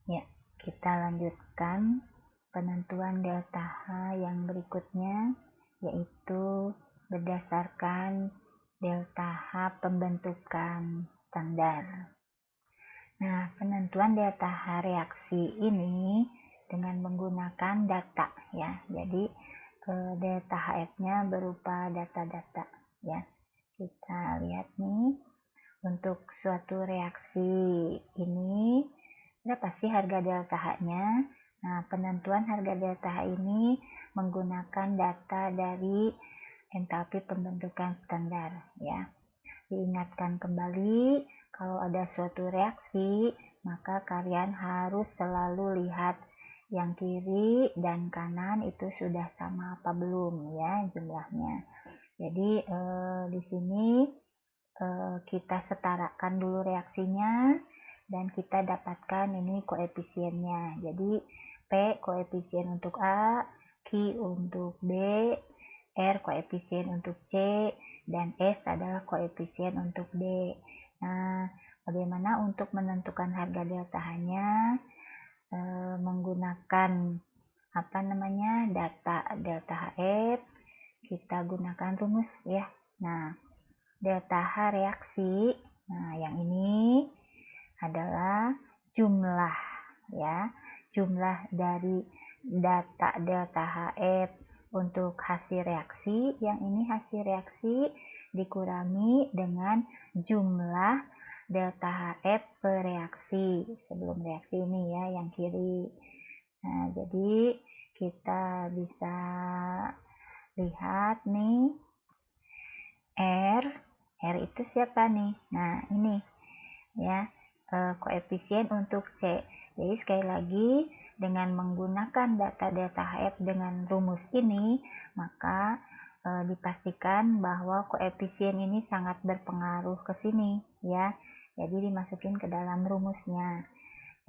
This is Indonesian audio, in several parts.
Ya, kita lanjutkan penentuan delta H yang berikutnya, yaitu berdasarkan delta H pembentukan standar. Nah, penentuan delta H reaksi ini dengan menggunakan data ya. Jadi delta HF-nya berupa data-data ya. Kita lihat nih, untuk suatu reaksi ini berapa sih harga delta H-nya? Nah, penentuan harga delta H ini menggunakan data dari entalpi pembentukan standar ya. Diingatkan kembali, kalau ada suatu reaksi, maka kalian harus selalu lihat yang kiri dan kanan itu sudah sama apa belum ya jumlahnya. Jadi di sini kita setarakan dulu reaksinya dan kita dapatkan ini koefisiennya. Jadi P koefisien untuk A, Q untuk B, R koefisien untuk C, dan S adalah koefisien untuk D. Nah, bagaimana untuk menentukan harga delta H-nya? Menggunakan data delta HF, kita gunakan rumus ya. Nah, delta H reaksi, nah yang ini adalah jumlah ya, jumlah dari data delta HF untuk hasil reaksi. Yang ini hasil reaksi dikurangi dengan jumlah delta HF per reaksi sebelum reaksi ini ya, yang kiri. Nah, jadi kita bisa lihat nih, R itu siapa nih? Nah, ini ya, koefisien untuk C. Jadi sekali lagi, dengan menggunakan data delta HF dengan rumus ini, maka dipastikan bahwa koefisien ini sangat berpengaruh ke sini ya. Jadi dimasukin ke dalam rumusnya.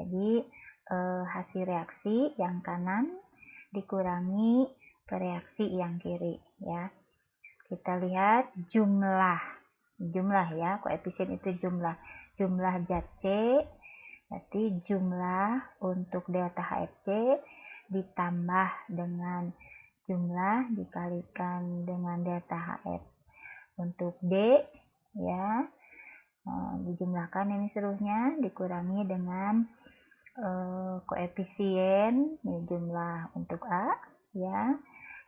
Jadi hasil reaksi yang kanan dikurangi reaksi yang kiri ya. Kita lihat jumlah ya, koefisien itu jumlah zat C, berarti jumlah untuk delta HFC ditambah dengan jumlah dikalikan dengan delta HF untuk D ya. Dijumlahkan ini seluruhnya dikurangi dengan koefisien ini jumlah untuk A ya,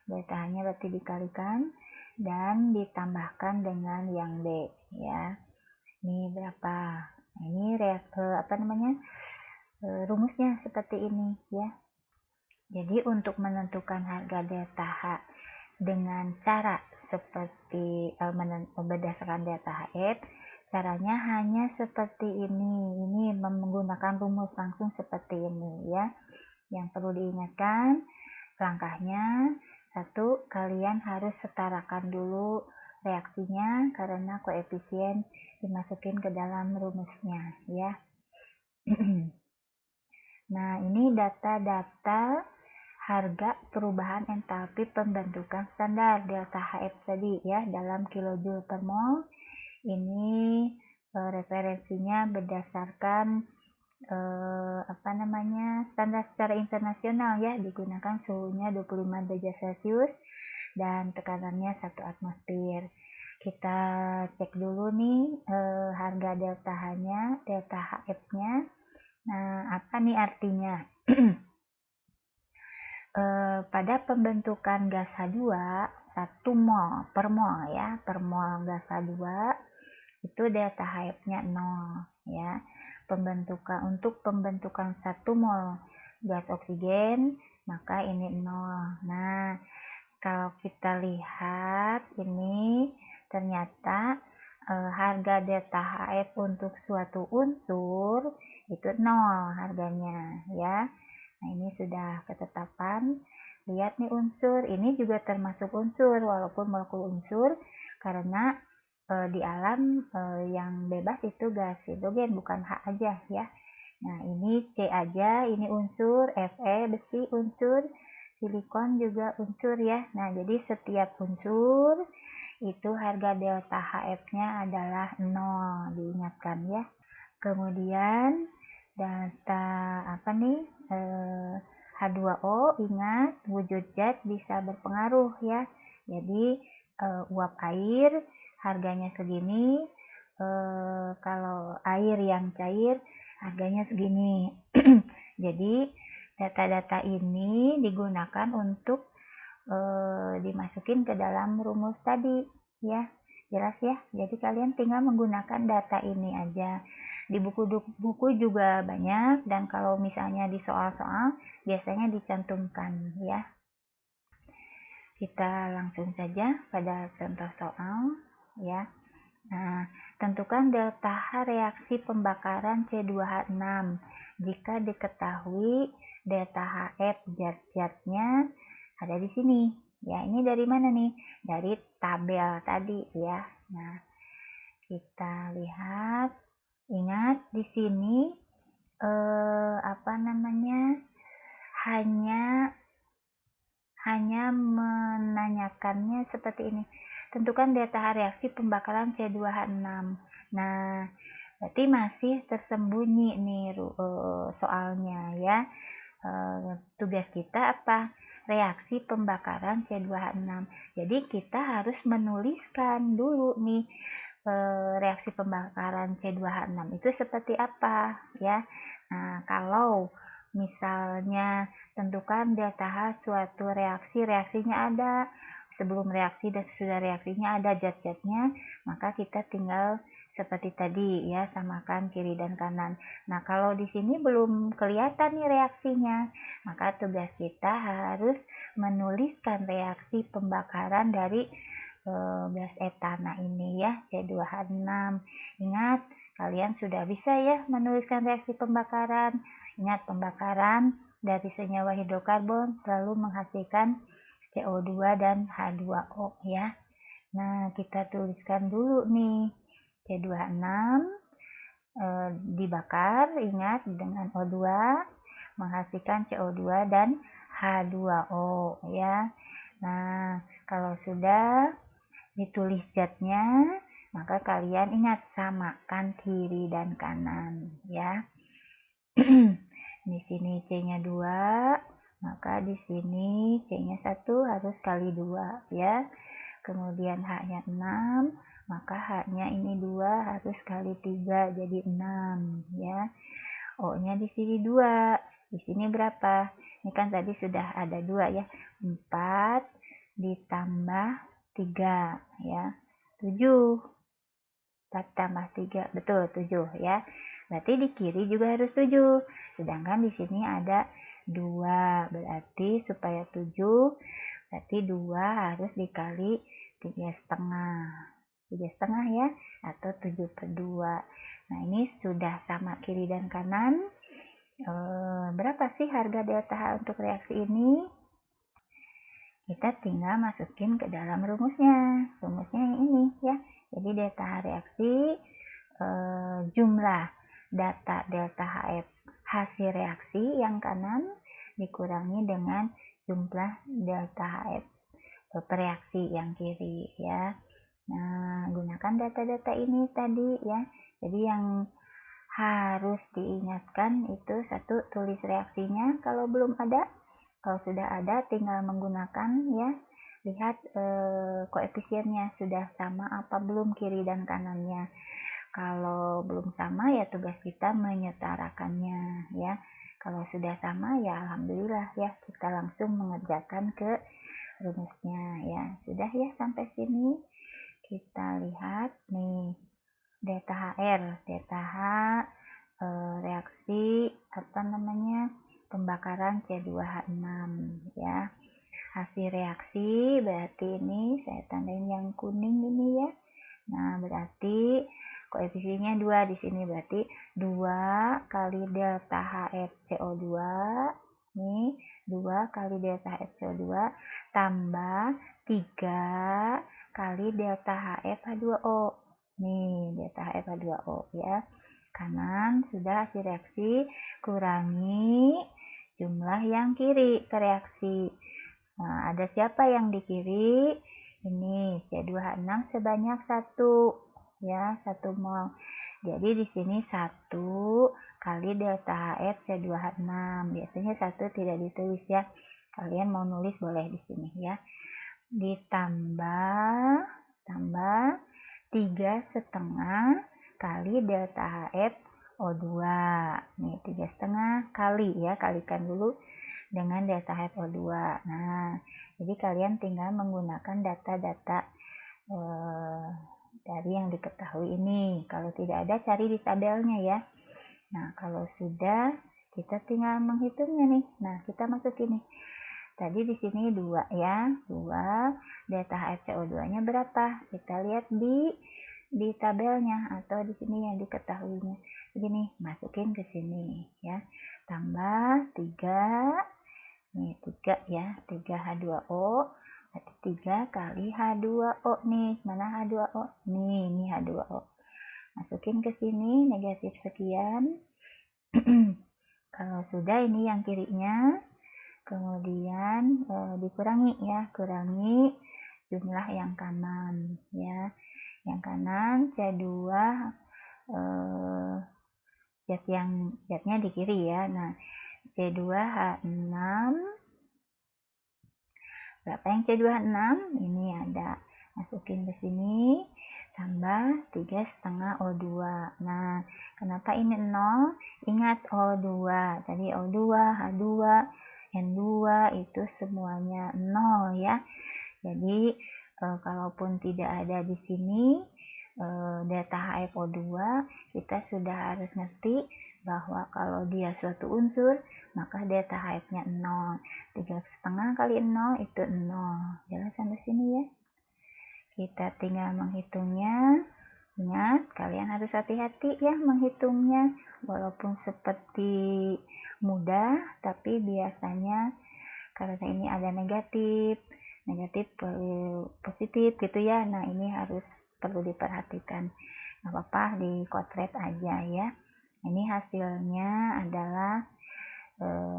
delta H-nya berarti dikalikan dan ditambahkan dengan yang D ya. Ini berapa? Nah, ini rumusnya seperti ini ya. Jadi untuk menentukan harga delta H dengan cara seperti berdasarkan delta HF, caranya hanya seperti ini. Ini menggunakan rumus langsung seperti ini ya. Yang perlu diingatkan langkahnya, satu, kalian harus setarakan dulu reaksinya karena koefisien dimasukin ke dalam rumusnya ya. Nah, ini data-data harga perubahan entalpi pembentukan standar delta HF tadi ya dalam kilojoule per mol. Ini referensinya berdasarkan standar secara internasional ya, digunakan suhunya 25 derajat Celcius dan tekanannya 1 atmosfer. Kita cek dulu nih harga delta H-nya, delta HF-nya. Nah, apa nih artinya? Pada pembentukan gas H2 1 mol per mol ya, per mol gas H2 itu delta HF-nya 0 ya. Untuk pembentukan 1 mol gas oksigen, maka ini 0. Nah, kalau kita lihat ini ternyata harga delta HF untuk suatu unsur itu 0 harganya ya. Nah, ini sudah ketetapan. Lihat nih unsur, ini juga termasuk unsur walaupun molekul unsur karena di alam yang bebas itu gas hidrogen, bukan H aja ya. Nah, ini C aja, ini unsur, Fe besi unsur, silikon juga unsur ya. Nah, jadi setiap unsur itu harga delta HF-nya adalah 0, diingatkan ya. Kemudian data apa nih, H2O. Ingat, wujud zat bisa berpengaruh ya. Jadi uap air harganya segini, kalau air yang cair harganya segini. Jadi data-data ini digunakan untuk dimasukin ke dalam rumus tadi ya. Jelas ya? Jadi kalian tinggal menggunakan data ini aja. Di buku juga banyak, dan kalau misalnya di soal-soal biasanya dicantumkan ya. Kita langsung saja pada contoh soal ya. Nah, tentukan delta H reaksi pembakaran C2H6 jika diketahui delta HF zat-zatnya ada di sini. Ya, ini dari mana nih? Dari tabel tadi ya. Nah, kita lihat. Ingat di sini hanya menanyakannya seperti ini. Tentukan delta H reaksi pembakaran C2H6. Nah, berarti masih tersembunyi nih soalnya ya. Tugas kita apa? Reaksi pembakaran C2H6. Jadi kita harus menuliskan dulu nih reaksi pembakaran C2H6 itu seperti apa ya. Nah, kalau misalnya tentukan delta H suatu reaksi, reaksinya ada, sebelum reaksi dan sesudah reaksinya ada zat-zatnya, maka kita tinggal seperti tadi ya, samakan kiri dan kanan. Nah, kalau di sini belum kelihatan nih reaksinya, maka tugas kita harus menuliskan reaksi pembakaran dari gas etana ini ya, C2H6. Ingat, kalian sudah bisa ya menuliskan reaksi pembakaran. Ingat, pembakaran dari senyawa hidrokarbon selalu menghasilkan CO2 dan H2O ya. Nah, kita tuliskan dulu nih, C2H6 dibakar, ingat, dengan O2 menghasilkan CO2 dan H2O ya. Nah, kalau sudah ditulis zatnya, maka kalian ingat samakan kiri dan kanan ya. Di sini C-nya 2, maka di sini C-nya 1 harus kali 2 ya. Kemudian H-nya 6, maka H-nya ini 2 harus kali 3 jadi 6 ya. O-nya di sini 2. Di sini berapa? Ini kan tadi sudah ada 2 ya. 4 ditambah 3 ya, 7. 4 tambah 3, betul 7 ya. Berarti di kiri juga harus 7. Sedangkan di sini ada 2. Berarti supaya 7, berarti 2 harus dikali 3,5. 3,5 ya, atau 7/2. Nah, ini sudah sama kiri dan kanan. Berapa sih harga delta H untuk reaksi ini? Kita tinggal masukin ke dalam rumusnya. Rumusnya yang ini ya. Jadi delta H reaksi jumlah data delta HF hasil reaksi yang kanan dikurangi dengan jumlah delta HF pereaksi yang kiri ya. Nah, gunakan data-data ini tadi ya. Jadi yang harus diingatkan itu satu, tulis reaksinya kalau belum ada. Kalau sudah ada, tinggal menggunakan ya. Lihat koefisiennya sudah sama apa belum kiri dan kanannya. Kalau belum sama ya tugas kita menyetarakannya ya. Kalau sudah sama ya alhamdulillah ya, kita langsung mengerjakan ke rumusnya ya. Sudah ya sampai sini. Kita lihat nih delta HR, delta H reaksi pembakaran C2H6 ya. Hasil reaksi berarti ini saya tandain yang kuning ini ya. Nah, berarti koefisiennya 2 di sini, berarti 2 kali delta HFCO2 nih, 2 kali delta HFCO2 tambah 3 kali delta HFH2O. Nih, delta HFH2O ya. Kanan sudah hasil reaksi, kurangi jumlah yang kiri ke reaksi. Nah, ada siapa yang di kiri? Ini C2H6 sebanyak 1 ya, 1 mol. Jadi di sini 1 kali delta HF C2H6. Biasanya 1 tidak ditulis ya. Kalian mau nulis boleh di sini ya. Ditambah 3,5 kali delta HF O2. Nih 3,5 kali ya, kalikan dulu dengan delta HF O2. Nah, jadi kalian tinggal menggunakan data-data dari yang diketahui ini. Kalau tidak ada, cari di tabelnya ya. Nah, kalau sudah, kita tinggal menghitungnya nih. Nah, kita masukin nih. Tadi di sini 2 ya. 2 delta HFCO2-nya berapa? Kita lihat di tabelnya atau di sini yang diketahuinya. Begini, masukin ke sini ya. Tambah 3. Nih 3 ya. 3H2O. Berarti 3 kali H2O nih. Mana H2O? Nih, ini H2O. Masukin ke sini negatif sekian. Kalau sudah, ini yang kirinya. Kemudian dikurangi ya, kurangi jumlah yang kanan ya. Yang kanan C2 zatnya di kiri ya. Nah, C2H6 berapa yang C2H6? Ini ada, masukin ke sini, tambah 3,5 O2. Nah, kenapa ini 0? Ingat O2, tadi O2, H2, N2 itu semuanya 0 ya. Jadi kalaupun tidak ada di sini delta HFO2, kita sudah harus ngerti bahwa kalau dia suatu unsur, maka delta HF-nya 0. 3,5 kali 0 itu 0. Jelas sampai sini ya. Kita tinggal menghitungnya. Ingat, kalian harus hati-hati ya menghitungnya. Walaupun seperti mudah, tapi biasanya karena ini ada negatif positif gitu ya. Nah, ini harus perlu diperhatikan. Gak apa-apa, dikotret aja ya. Ini hasilnya adalah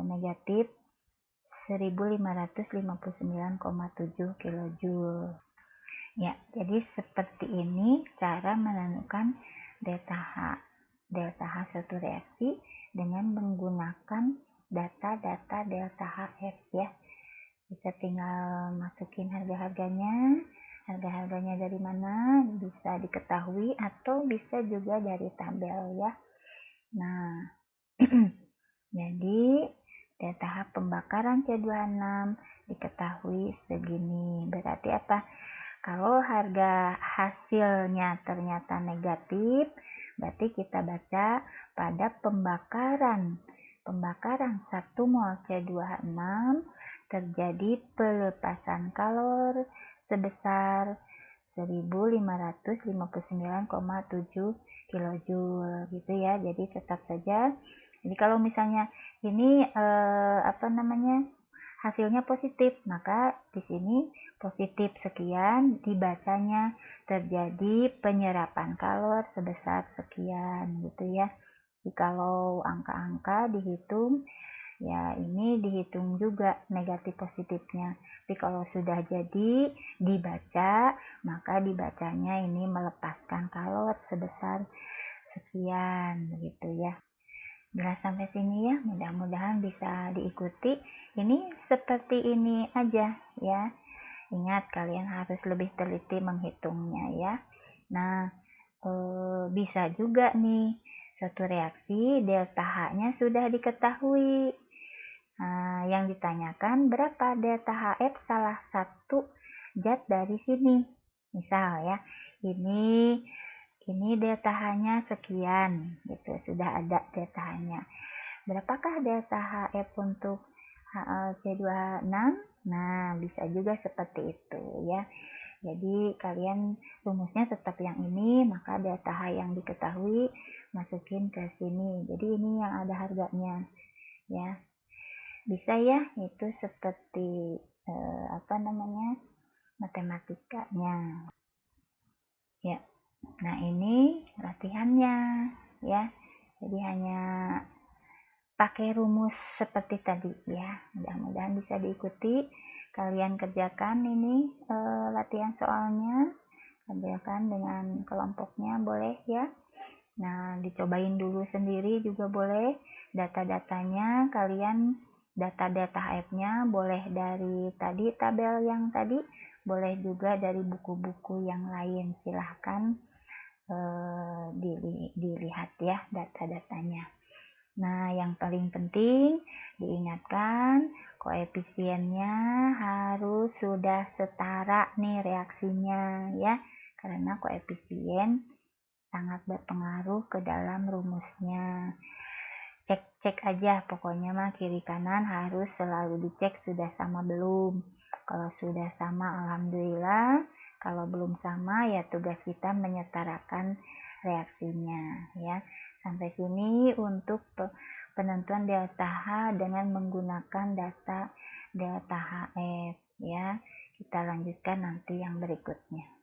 negatif 1559,7 kilojoule. Ya, jadi seperti ini cara menentukan delta H. Delta H suatu reaksi dengan menggunakan data-data delta HF ya. Kita tinggal masukin harga-harganya dari mana bisa diketahui atau bisa juga dari tabel ya. Nah, jadi delta H pembakaran C2H6 diketahui segini. Berarti apa? Kalau harga hasilnya ternyata negatif, berarti kita baca pada pembakaran 1 mol C2H6 terjadi pelepasan kalor sebesar 1559,7 kilojoule gitu ya. Jadi tetap saja. Jadi kalau misalnya ini hasilnya positif, maka di sini positif sekian, dibacanya terjadi penyerapan kalor sebesar sekian gitu ya. Jadi kalau angka-angka dihitung, ya ini dihitung juga negatif positifnya. Tapi kalau sudah jadi dibaca, maka dibacanya ini melepaskan kalor sebesar sekian begitu ya. Jelas sampai sini ya, mudah-mudahan bisa diikuti. Ini seperti ini aja ya. Ingat, kalian harus lebih teliti menghitungnya ya. Nah, bisa juga nih suatu reaksi delta H-nya sudah diketahui. Nah, yang ditanyakan berapa delta HF salah satu zat dari sini. Misal ya, ini delta H-nya sekian gitu, sudah ada delta H-nya. Berapakah delta HF untuk C2H6? Nah, bisa juga seperti itu ya. Jadi kalian rumusnya tetap yang ini, maka delta H yang diketahui masukin ke sini. Jadi ini yang ada harganya ya. Bisa ya, itu seperti matematikanya ya. Nah, ini latihannya ya. Jadi hanya pakai rumus seperti tadi ya. Mudah-mudahan bisa diikuti. Kalian kerjakan ini latihan soalnya. Kerjakan dengan kelompoknya boleh ya. Nah, dicobain dulu sendiri juga boleh. Data-datanya kalian, data-data app-nya boleh dari tadi tabel yang tadi, boleh juga dari buku-buku yang lain. Silahkan dilihat ya data-datanya. Nah, yang paling penting diingatkan koefisiennya harus sudah setara nih reaksinya ya, karena koefisien sangat berpengaruh ke dalam rumusnya. Cek-cek aja pokoknya mah kiri kanan harus selalu dicek sudah sama belum. Kalau sudah sama alhamdulillah, kalau belum sama ya tugas kita menyetarakan reaksinya ya. Sampai sini untuk penentuan delta H dengan menggunakan data delta HF ya. Kita lanjutkan nanti yang berikutnya.